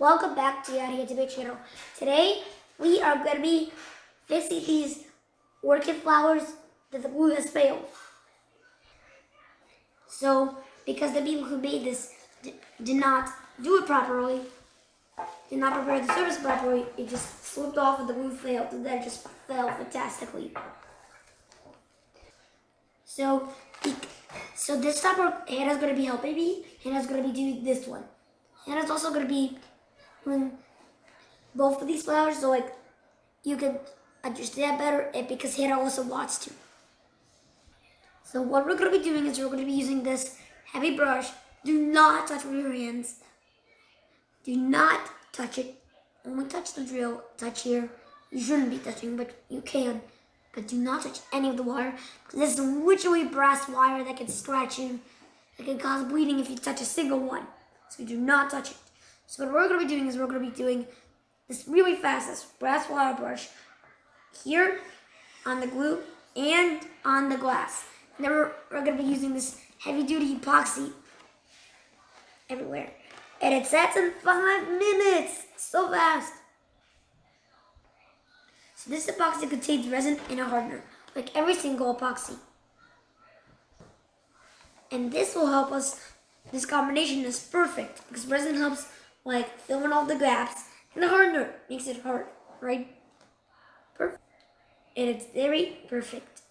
Welcome back to Yadi Debate channel. Today we are going to be fixing these orchid flowers that the glue has failed. So, because the people who made this did not do it properly, did not prepare the surface properly, it just slipped off and the glue failed, and then it just fell fantastically. So this time Hannah's going to be helping me. Hannah's going to be doing this one. Hannah's also going to be doing both of these flowers, so like you can understand better, and because Hannah also wants to. So what we're going to be doing is we're going to be using this heavy brush. Do not touch with your hands. Do not touch it. Only touch the drill. Touch here. You shouldn't be touching, but you can. But do not touch any of the wire, because this is literally brass wire that can scratch you. That can cause bleeding if you touch a single one. So do not touch it. So what we're going to be doing is we're going to be doing this really fast, this brass wire brush here on the glue and on the glass. And then we're going to be using this heavy duty epoxy everywhere. And it sets in 5 minutes. So fast. So this epoxy contains resin and a hardener, like every single epoxy. And this will help us, this combination is perfect, because resin helps like fill in all the gaps, and the hardener makes it hard, right? Perfect. And it's very perfect.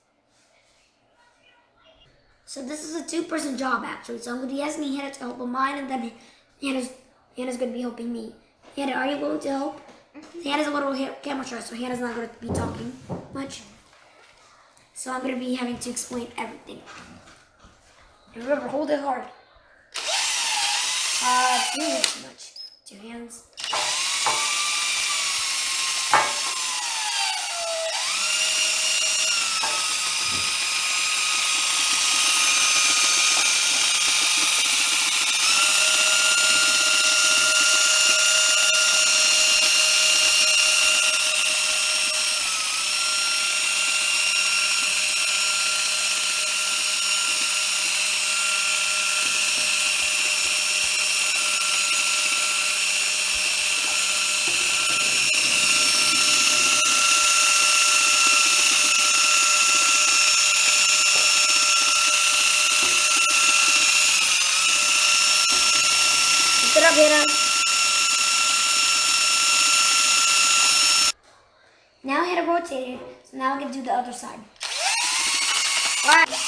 So this is a 2-person job actually, so I'm going to be asking Hannah to help on mine, and then Hannah's going to be helping me. Hannah, are you willing to help? Hannah's a little camera shy, so Hannah's not going to be talking much. So I'm going to be having to explain everything. And remember, hold it hard. Do this much. 2 hands. Good up, Hannah. Now Hannah rotated, so now we can do the other side. Alright.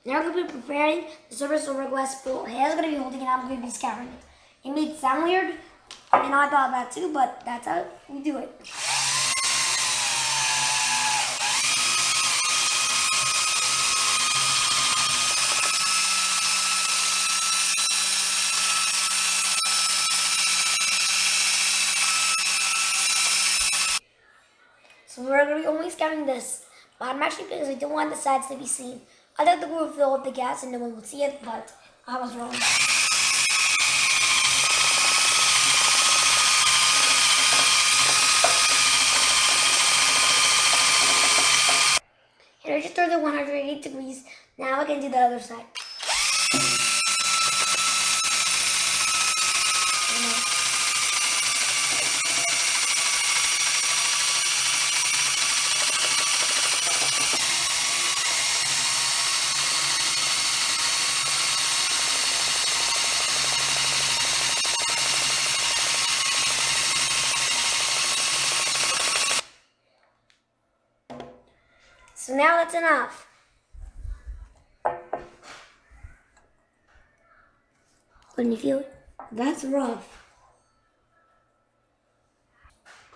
Now we're going to be preparing the surface over glass bowl. Hannah's going to be holding it, I'm going to be scouring it. It may sound weird, and I thought that too, but that's how we do it. So we're going to be only scouring this. Bottom actually, because we don't want the sides to be seen. I thought the glue would fill with the gas and no one would see it, but I was wrong. Here, I just turned it 180 degrees. Now I can do the other side. So now that's enough. When you feel it, that's rough.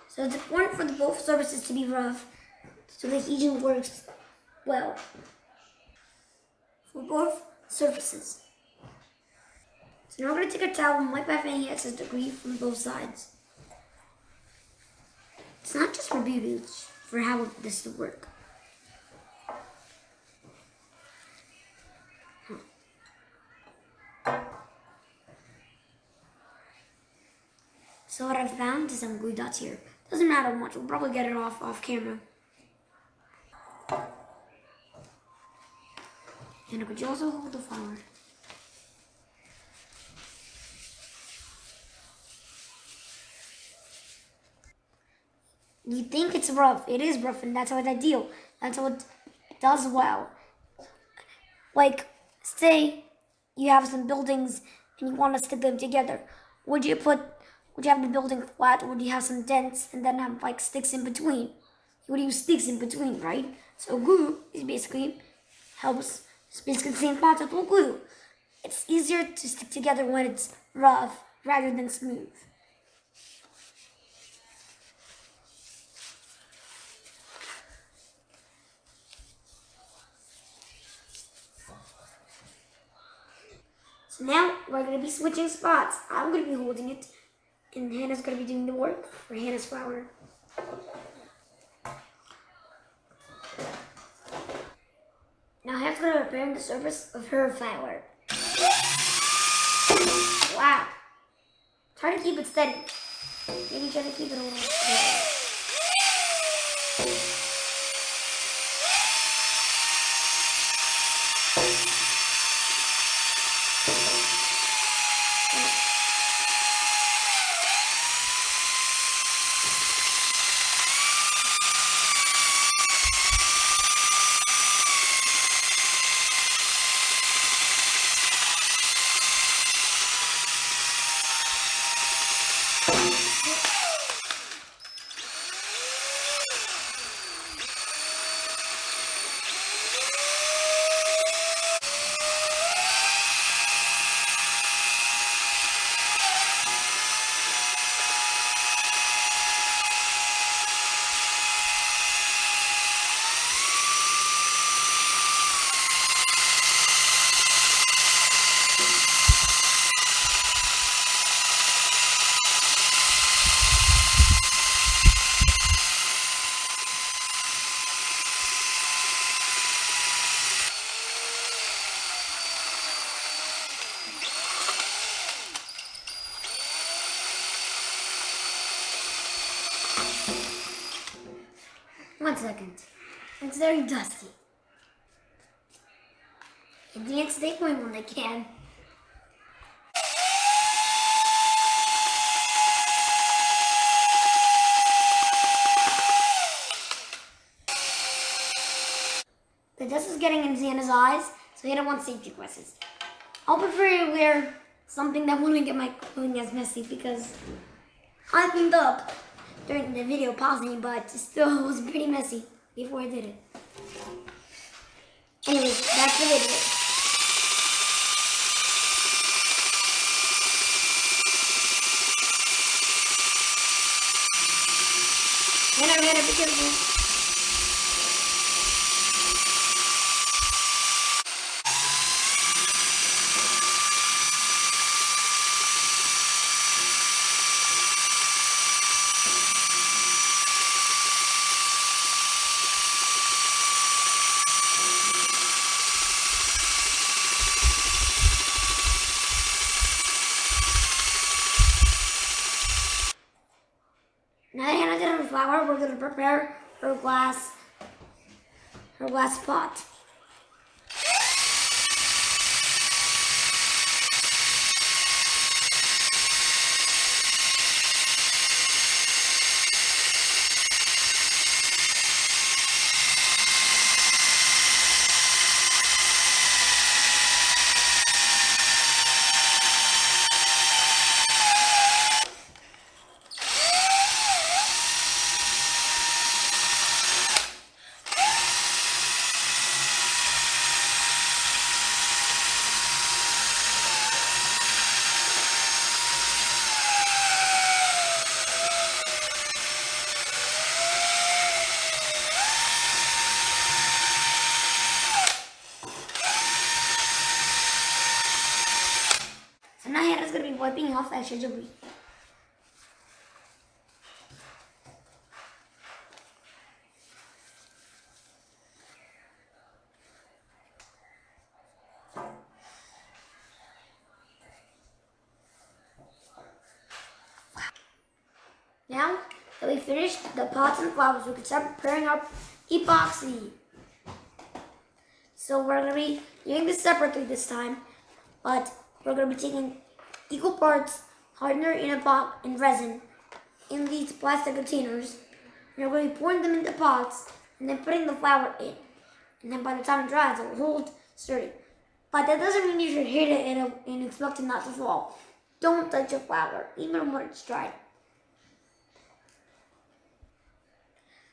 So it's important for the both surfaces to be rough so the adhesion works well for both surfaces. So now we're going to take a towel and wipe off any excess debris from both sides. It's not just for beauty, it's for how this will work. So what I found is some glue dots here. Doesn't matter much, we'll probably get it off camera. And could you also hold the flower? You think it's rough, it is rough, and that's how it's ideal. That's how it does well. Like, say you have some buildings and you want to stick them together. Would you have the building flat, or would you have some dents and then have like sticks in between? You would use sticks in between, right? So glue is basically helps. It's basically the same concept with glue. It's easier to stick together when it's rough rather than smooth. So now we're going to be switching spots. I'm going to be holding it, and Hannah's going to be doing the work for Hannah's flower. Now Hannah's going to prepare the surface of her flower. Wow. Try to keep it steady. Maybe try to keep it a little steady. One second. It's very dusty. Advance they point when they can. The dust is getting in Xana's eyes, so he don't want safety glasses. I'll prefer to wear something that wouldn't get my clothing as messy because I cleaned up during the video pausing, but still was pretty messy before I did it. Anyways, that's the video. And I ran a because now that Hannah did her flower, we're going to prepare her glass pot. wiping off extra debris. Now that we finished the pots and flowers, we can start preparing our epoxy. So we're going to be doing this separately this time, but we're going to be taking equal parts hardener in a pot and resin in these plastic containers. And we're going to be pouring them into pots and then putting the flour in. And then by the time it dries, it will hold sturdy. But that doesn't mean you should hit it and expect it not to fall. Don't touch your flour, even when it's dry.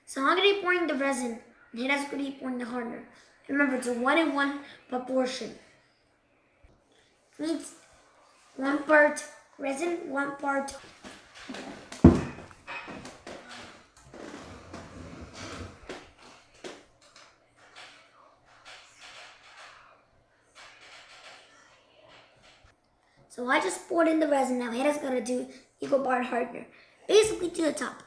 So I'm going to be pouring the resin, and Hannah's going to be pouring the hardener. Remember, it's a 1-in-1 proportion. Means 1 part resin, 1 part. So I just poured in the resin. Now Hannah's going to do equal part hardener. Basically to the top.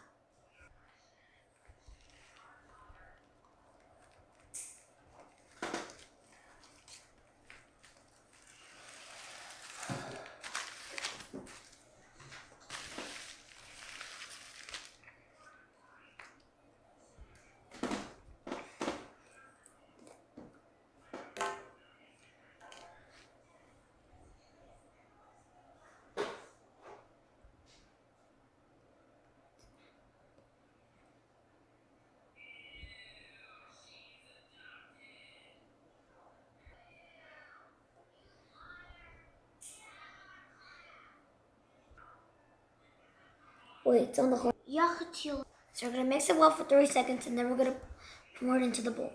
Wait, it's on the hardener. So we're going to mix it well for 30 seconds and then we're going to pour it into the bowl.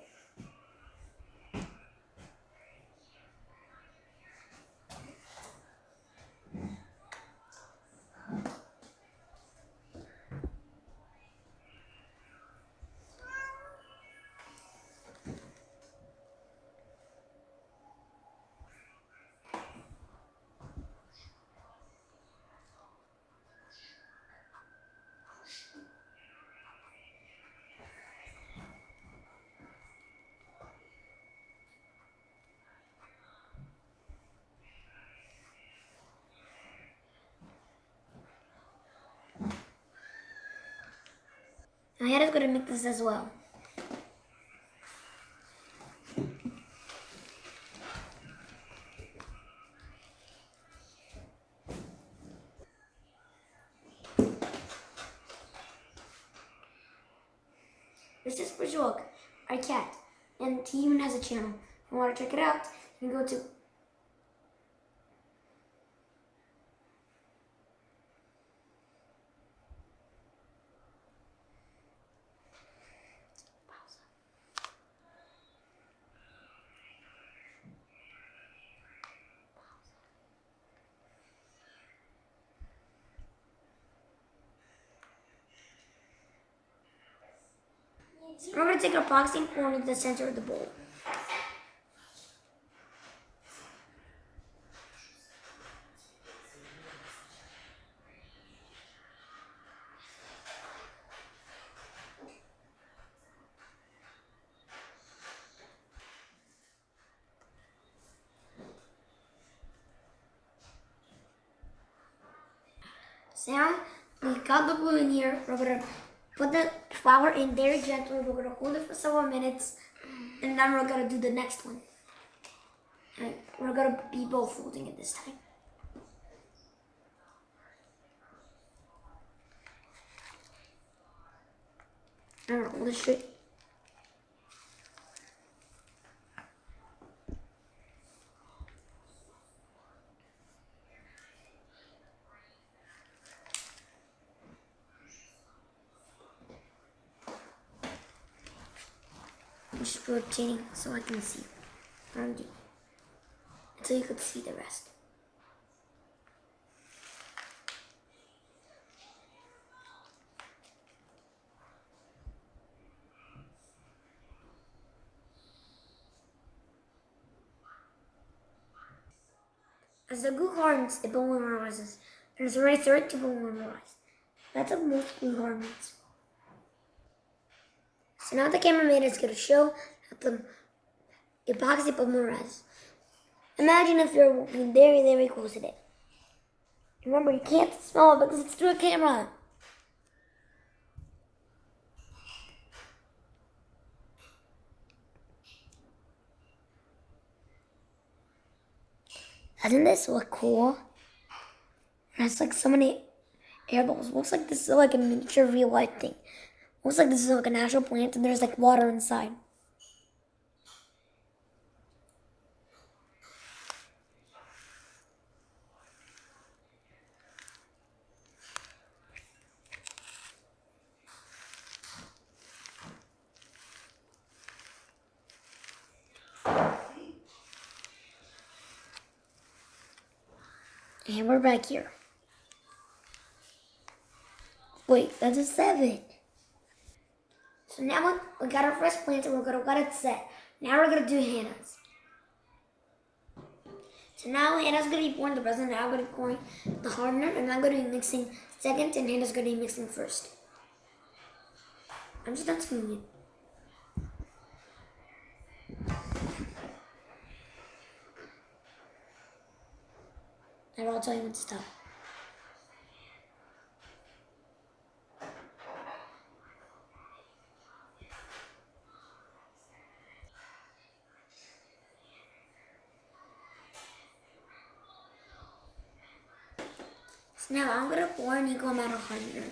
Now Hannah's going to mix this as well. This is Bajok, our cat, and he even has a channel. If you want to check it out, you can go to we're going to take our epoxy and pour it into the center of the bowl. So now we got the glue in here. We're going to put the flour in very gently. We're going to hold it for several minutes and then we're going to do the next one. And we're going to be both folding it this time. I'm going to hold it straight. I'm just rotating so I can see what I'm doing. Until you could see the rest. As the glue hardens, it polymerizes. And it's already starting to polymerize. That's what most glue hardens. So now the cameraman is going to show that the epoxy polymerizes. Imagine if you're walking very, very close to it. Remember, you can't smell it because it's through a camera. Doesn't this look cool? And it's like so many air bubbles. Looks like this is like a miniature real life thing. Looks like this is like a natural plant and there's like water inside. And we're back here. Wait, that's a 7. So now we got our first plant and we're gonna let it set. Now we're gonna do Hannah's. So now Hannah's gonna be pouring the resin, now I'm gonna be pouring the hardener, and I'm gonna be mixing second, and Hannah's gonna be mixing first. I'm just not screwing it. And I'll tell you when to stop. So now I'm gonna pour an equal amount of hardener.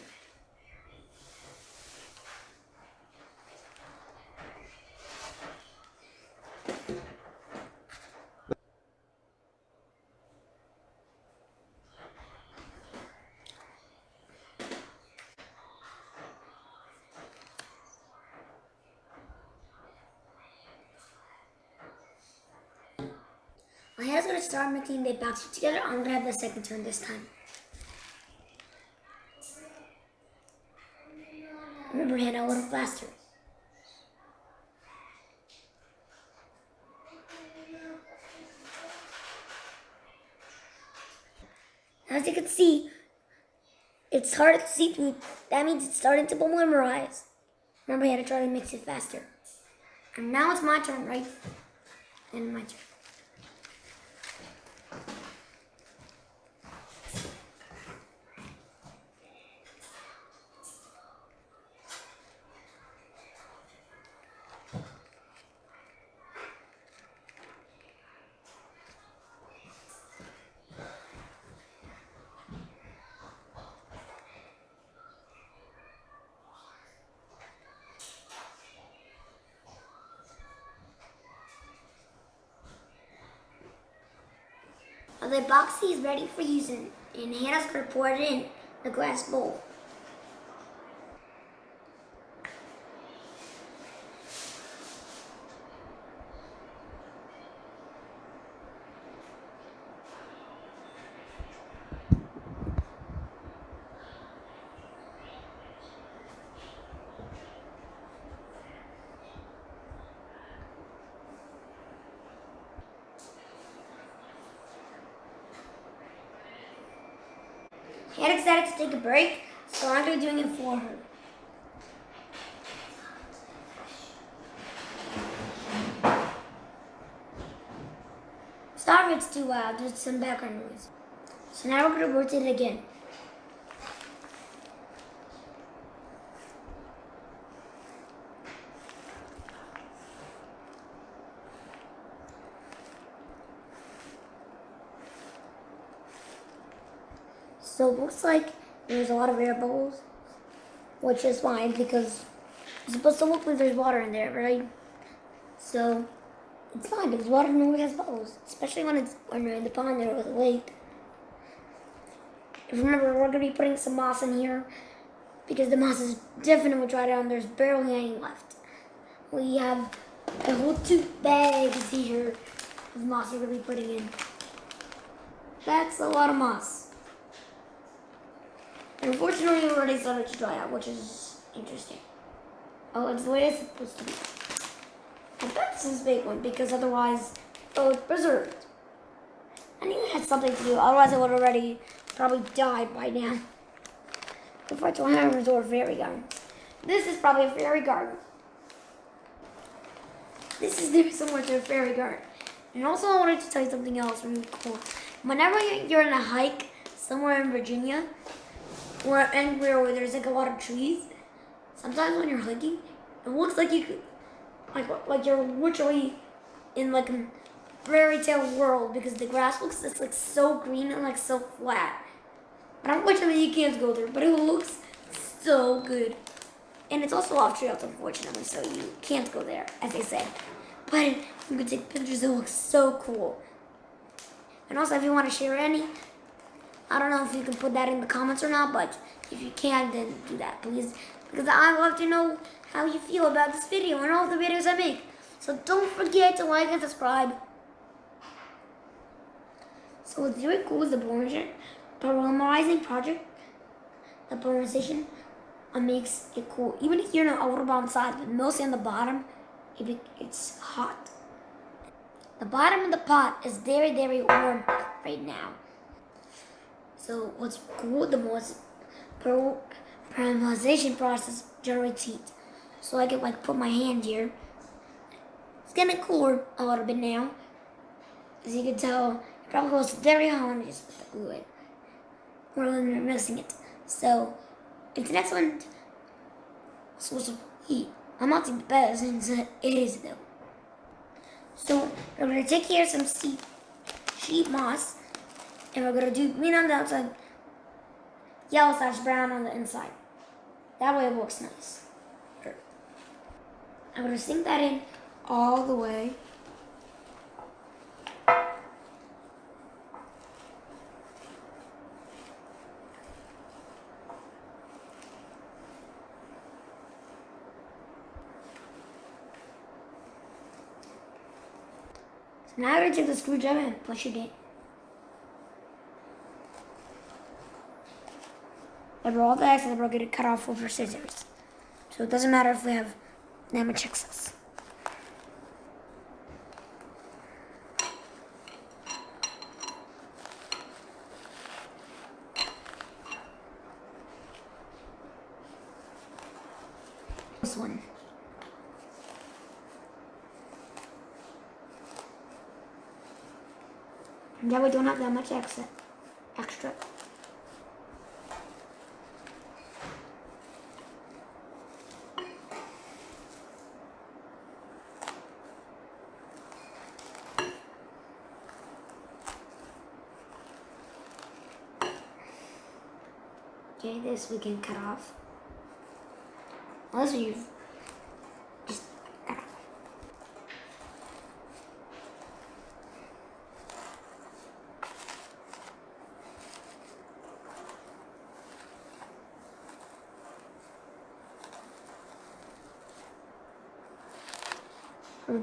My Hannah's gonna start mixing the epoxy together. I'm gonna have the second turn this time. Remember, Hannah, a little faster. As you can see, it's hard to see through. That means it's starting to polymerize. Remember, Hannah, try to mix it faster. And now it's my turn, right? And my turn. Now the epoxy is ready for using, and Hannah's gonna pour it in the glass bowl. Hannah decided to take a break, so I'm gonna be doing it for her. Sorry if it's too loud, there's some background noise. So now we're gonna rotate it again. So it looks like there's a lot of air bubbles, which is fine because it's supposed to look like there's water in there, right? So it's fine because water normally has bubbles, especially when you're in the pond or the lake. Remember, we're gonna be putting some moss in here because the moss is definitely dried out and there's barely any left. We have a whole 2 bags here of moss we're gonna be putting in. That's a lot of moss. Unfortunately, it already started to dry out, which is interesting. Oh, it's the way it's supposed to be. I bet this is a big one because otherwise, oh, it's preserved. I knew it had something to do, otherwise I would already probably died by now. Before I told him it was a fairy garden. This is probably a fairy garden. This is very similar to a fairy garden. And also I wanted to tell you something else really cool. Whenever you're in a hike somewhere in Virginia, or anywhere where there's like a lot of trees, sometimes when you're hiking, it looks like you could, like you're literally in like a fairy tale world because the grass looks just like so green and like so flat. But unfortunately you can't go there, but it looks so good. And it's also off trails, unfortunately, so you can't go there, as I said. But you can take pictures, it looks so cool. And also, if you want to share any, I don't know if you can put that in the comments or not, but if you can, then do that, please. Because I love to know how you feel about this video and all the videos I make. So don't forget to like and subscribe. So what's really cool is the polymerizing project. The polymerization makes it cool. Even if you're on the outer bottom side, but mostly on the bottom, it's hot. The bottom of the pot is very, very warm right now. So what's cool the most, polymerization process generates heat. So I can like put my hand here. It's getting cooler a little bit now. As you can tell, it probably goes very hot when you just put the glue in, or when you're mixing it. So it's an excellent source of heat. I'm not the best since it is though. So we're gonna take here some sheet moss, and we're gonna do green on the outside, yellow/brown on the inside. That way it looks nice. I'm gonna sink that in all the way. So now I'm gonna take the screwdriver and push it in. Over all the excess, we're gonna cut off over scissors. So it doesn't matter if we have that much excess. This one. And now we don't have that much extra. Okay, this we can cut off. Unless you've just cut off.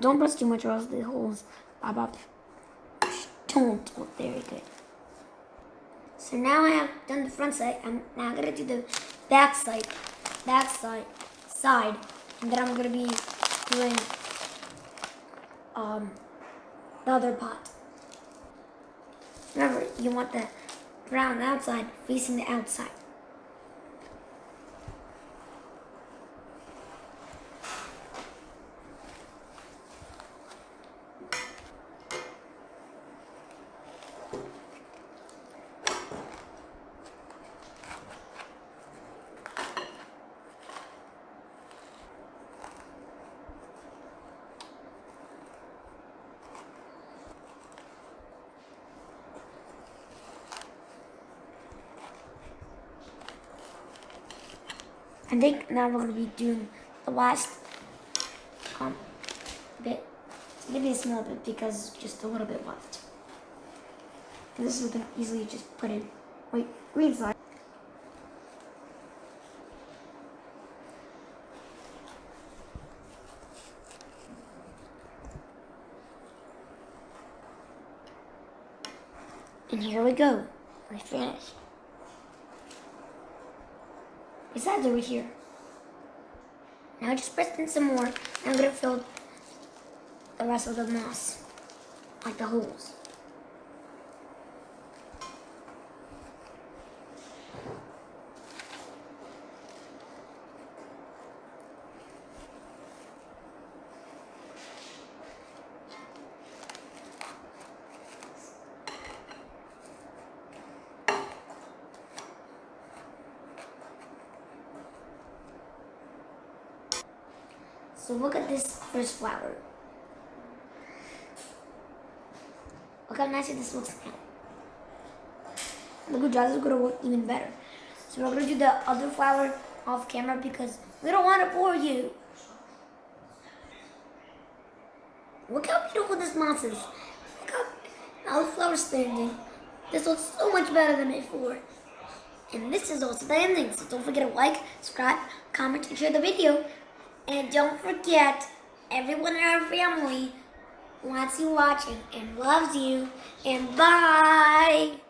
Don't press too much or else the holes pop up. Don't look very good. So now I have done the front side. I'm now gonna do the back side, and then I'm gonna be doing the other pot. Remember, you want the brown outside facing the outside. I think now we're going to be doing the last bit. So maybe a small bit because just a little bit left. And this we can easily just put in green side. And here we go. We're finished. Besides over here. Now just press in some more. I'm gonna fill the rest of the moss, like the holes. So look at this first flower. Look how nice this looks now. Look, this is gonna work even better. So we're gonna do the other flower off camera because we don't want to bore you. Look how beautiful this moss is. Look how all the flowers standing. This looks so much better than before. And this is also the ending. So don't forget to like, subscribe, comment, and share the video. And don't forget, everyone in our family wants you watching and loves you. And bye!